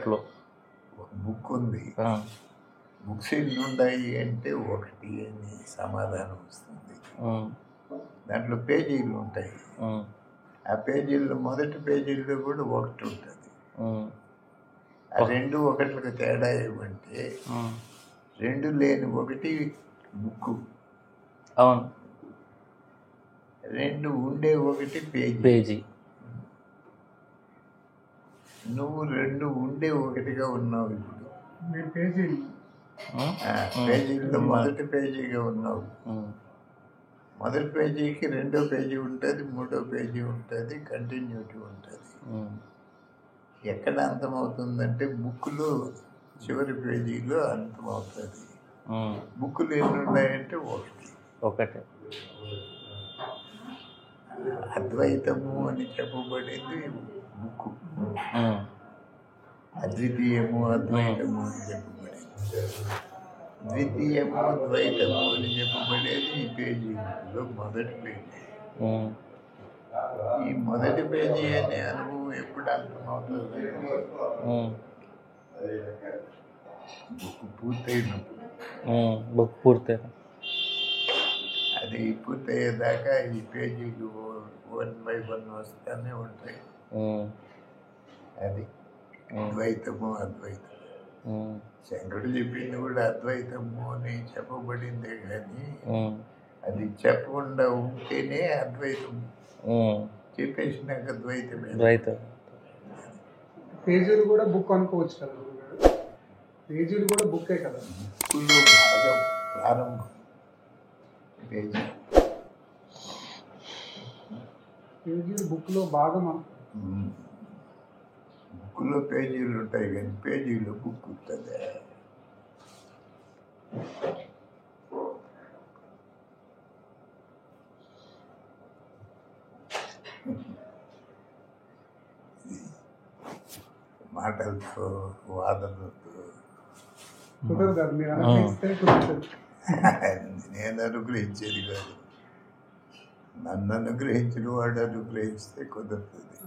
అప్పట్లో ఒక బుక్ ఉంది. బుక్స్ ఎన్ని ఉన్నాయి అంటే ఒకటి అని సమాధానం వస్తుంది. దాంట్లో పేజీలు ఉంటాయి. ఆ పేజీల్లో మొదటి పేజీల్లో కూడా ఒకటి ఉంటుంది. ఆ రెండు ఒకటికి తేడా ఏమంటే రెండు లేని ఒకటి బుక్, అవును, రెండు ఉండే ఒకటి పేజీ. నువ్వు రెండు ఉండే ఒకటిగా ఉన్నావు. ఇప్పుడు పేజీల్లో మొదటి పేజీగా ఉన్నావు. మొదటి పేజీకి రెండో పేజీ ఉంటుంది, మూడో పేజీ ఉంటుంది, కంటిన్యూటీ ఉంటుంది. ఎక్కడ అంతమవుతుందంటే బుక్లో చివరి పేజీలో అంతమవుతుంది. బుక్లు ఎన్ని ఉన్నాయంటే ఒకటి. అద్వైతము అని చెప్పబడింది బుక్, అద్వితీయము అద్వైతము అని చెప్పబడింది. ద్వితీయము ద్వైతము అని చెప్పబడేది ఈ పేజీలో మొదటి పేజీ. ఈ మొదటి పేజీ అనే అనుభవం ఎప్పుడు అర్థమవుతుందంటే బుక్ పూర్తయిన అది పూర్తయ్యేదాకా ఈ పేజీలు 1/1 వస్తూనే ఉంటాయి. అది ద్వైతము అద్వైతం. శంకరుడు చెప్పింది కూడా అద్వైతము అని చెప్పబడిందే కానీ అది చెప్పకుండా ఉంటేనే అద్వైతం, చెప్పేసినాక ద్వైతం. పేజీలు కూడా బుక్ అనుకోవచ్చు కదా, పేజీలు కూడా బుక్కే కదా. బుక్లో బాగా ప్రారంభం పేజీలు బుక్లో భాగం. బుక్లో పేజీలు ఉంటాయి కానీ పేజీలో బుక్ ఉంటుంది. మాటలతో వాదనలతో నేను అనుగ్రహించేది కాదు, నన్ను అనుగ్రహించిన వాడు అనుగ్రహిస్తే కుదురుతుంది.